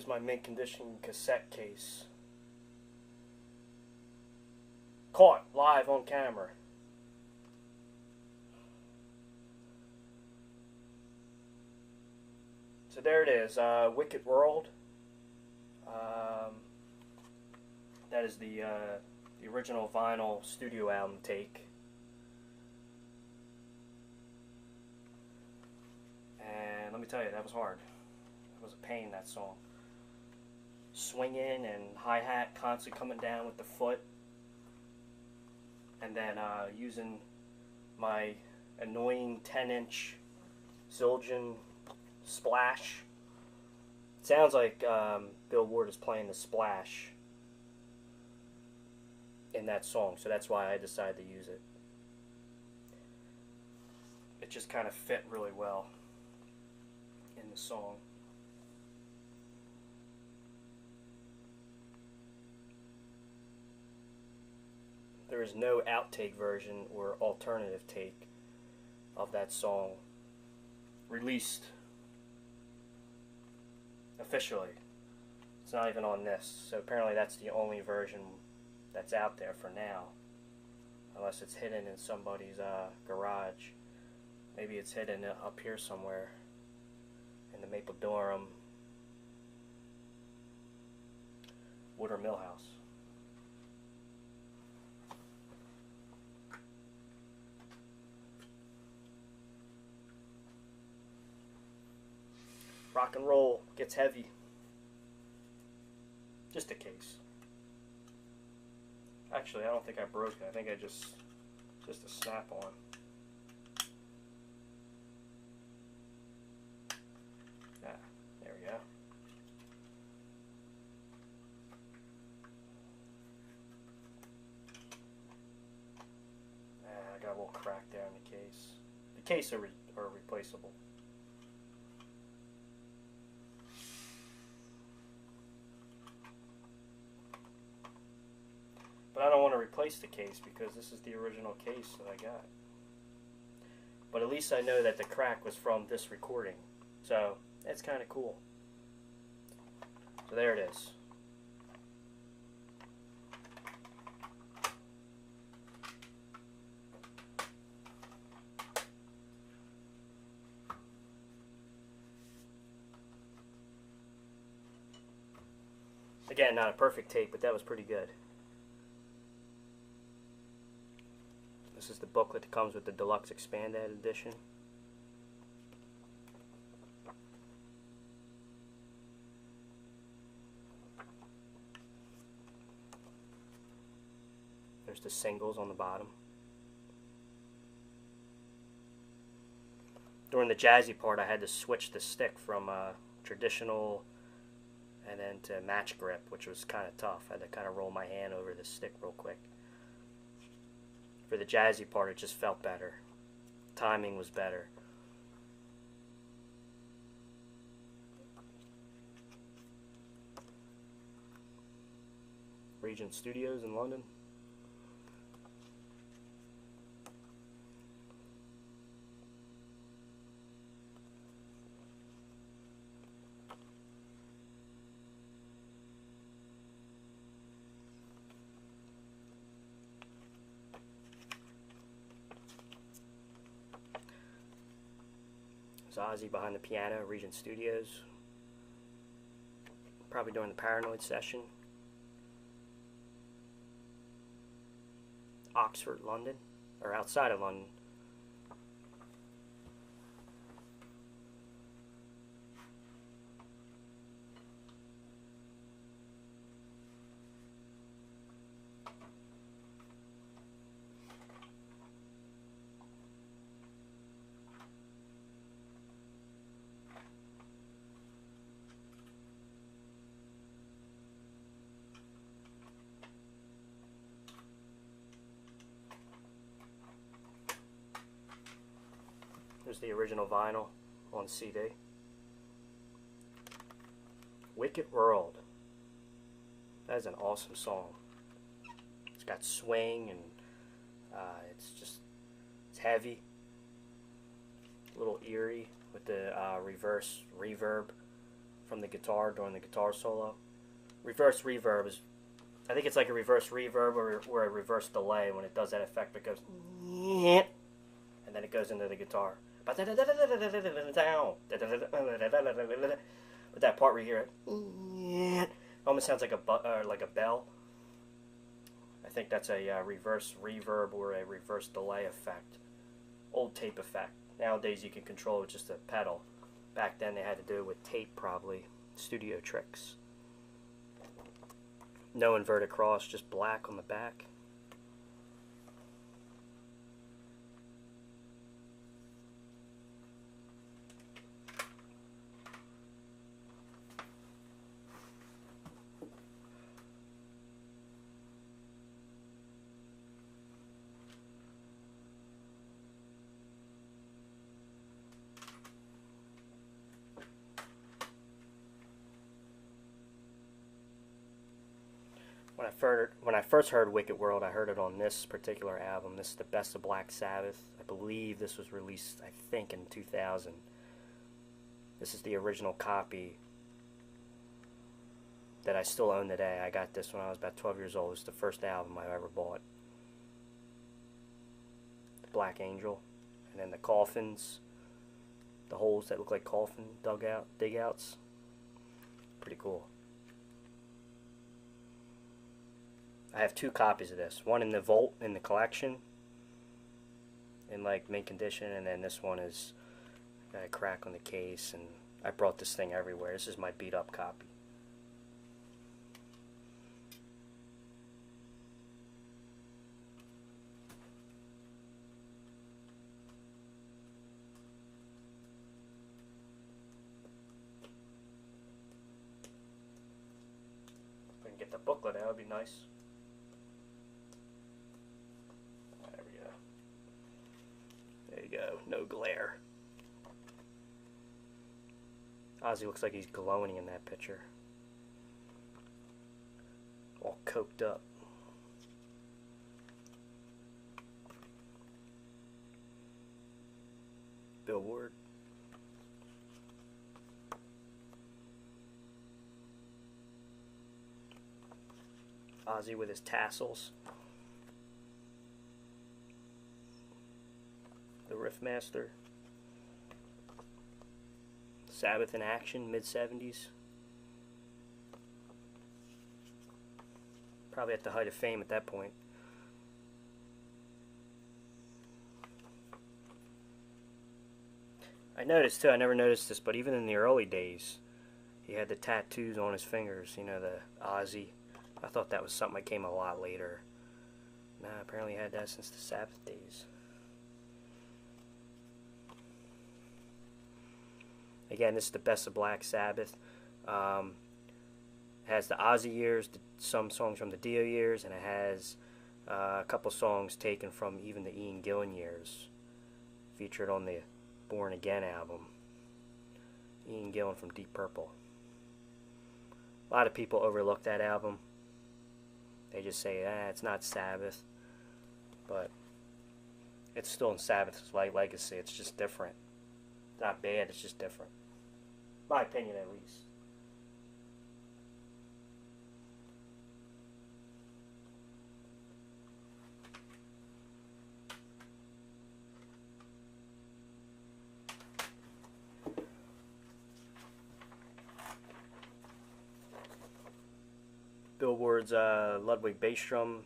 My mint condition cassette case. Caught live on camera. So there it is, Wicked World. That is the original vinyl studio album take. And let me tell you, that was hard. It was a pain, that song. Swinging and hi-hat constantly coming down with the foot, and then using my annoying 10-inch Zildjian Splash. It sounds like Bill Ward is playing the Splash in that song, so that's why I decided to use it. It just kind of fit really well in the song. There is no outtake version or alternative take of that song released officially. It's not even on this, so apparently that's the only version that's out there for now, unless it's hidden in somebody's garage. Maybe it's hidden up here somewhere in the Mapledurham Watermill house. Rock and roll gets heavy. Just a case. Actually, I don't think I broke it. I think I just a snap-on. Ah, there we go. I got a little crack there in the case. The case are replaceable. But I don't want to replace the case because this is the original case that I got. But at least I know that the crack was from this recording. So, that's kind of cool. So there it is. Again, not a perfect take, but that was pretty good. This is the booklet that comes with the deluxe expanded edition. There's the singles on the bottom. during the jazzy part, I had to switch the stick from traditional and then to match grip, which was kind of tough. I had to kind of roll my hand over the stick real quick. For the jazzy part, it just felt better. Timing was better. Regent Studios in London. There's Ozzy behind the piano, Regent Studios. Probably doing the Paranoid session. Oxford, London, or outside of London. There's the original vinyl on CD. Wicked World. That is an awesome song. It's got swing and it's heavy, a little eerie with the reverse reverb from the guitar during the guitar solo. Reverse reverb is, I think it's like a reverse reverb or a reverse delay. When it does that effect, it goes and then it goes into the guitar. But that part where you hear it almost sounds like a bell. I think that's a reverse reverb or a reverse delay effect. Old tape effect. Nowadays you can control it with just a pedal. Back then they had to do it with tape, probably. Studio tricks. No inverted cross, just black on the back. When I first heard Wicked World, I heard it on this particular album. This is the Best of Black Sabbath. I believe this was released, I think, in 2000. This is the original copy that I still own today. I got this when I was about 12 years old. It's the first album I ever bought. The Black Angel. And then the coffins. The holes that look like coffin dig-outs. Pretty cool. I have two copies of this. One in the vault in the collection, in like mint condition, and then this one is got a crack on the case, and I brought this thing everywhere. This is my beat up copy. If I can get the booklet out, it'd be nice. Go. No glare. Ozzy looks like he's glowing in that picture. All coked up. Billboard. Ozzy with his tassels. The Riffmaster. Sabbath in action, mid-70s. Probably at the height of fame at that point. I noticed too, I never noticed this, but even in the early days, he had the tattoos on his fingers, you know, the Ozzy. I thought that was something that came a lot later. Nah, apparently he had that since the Sabbath days. Again, this is the best of Black Sabbath. Has the Ozzy years, some songs from the Dio years, and it has a couple songs taken from even the Ian Gillan years, featured on the Born Again album. Ian Gillan from Deep Purple. A lot of people overlook that album. They just say, it's not Sabbath. But it's still in Sabbath's legacy. It's just different. It's not bad, it's just different. My opinion, at least. Billboard's Ludwig bass drum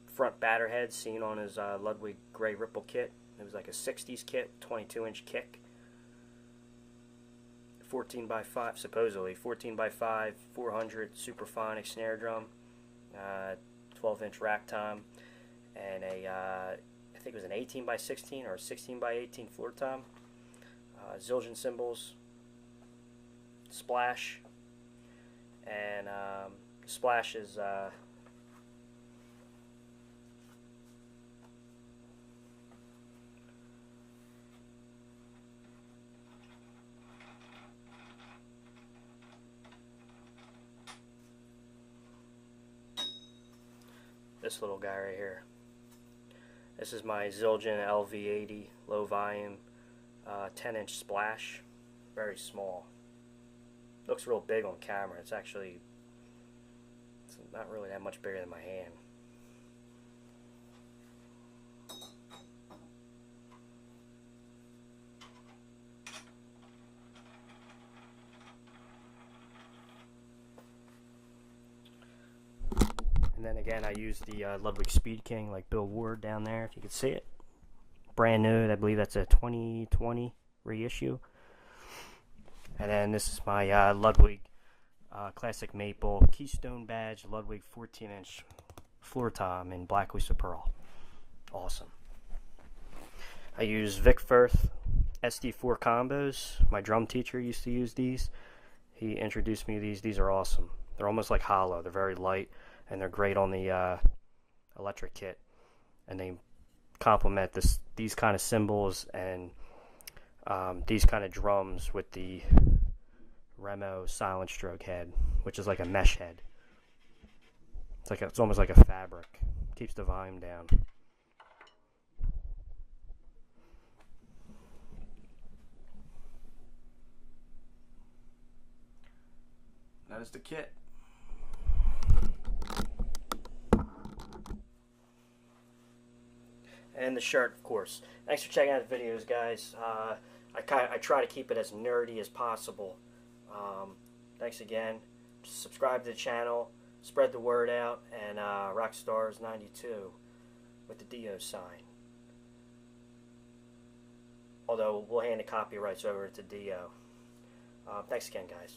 front batter head seen on his Ludwig Gray Ripple kit. It was like a 60s kit, 22-inch kick. 14x5, supposedly. 14x5, 400 Superphonic snare drum. 12-inch rack tom. And I think it was an 18x16 or 16x18 floor tom. Zildjian cymbals. Splash. And Splash is this little guy right here. This is my Zildjian LV80 low volume 10-inch Splash. Very small. Looks real big on camera. It's not really that much bigger than my hand. And then again, I use the Ludwig Speed King, like Bill Ward down there, if you can see it. Brand new, I believe that's a 2020 reissue. And then this is my Ludwig Classic Maple Keystone Badge Ludwig 14-inch floor tom in Black Oyster Pearl. Awesome. I use Vic Firth SD4 combos. My drum teacher used to use these. He introduced me to these. These are awesome. They're almost like hollow. They're very light, and they're great on the electric kit. And they complement these kind of cymbals and these kind of drums with the Remo silent stroke head, which is like a mesh head. It's almost like a fabric. Keeps the volume down. That is the kit. And the shirt, of course. Thanks for checking out the videos, guys. I try to keep it as nerdy as possible. Thanks again. Subscribe to the channel, spread the word out, and Rockstars92 with the DO sign. Although we'll hand the copyrights over to DO. Thanks again, guys.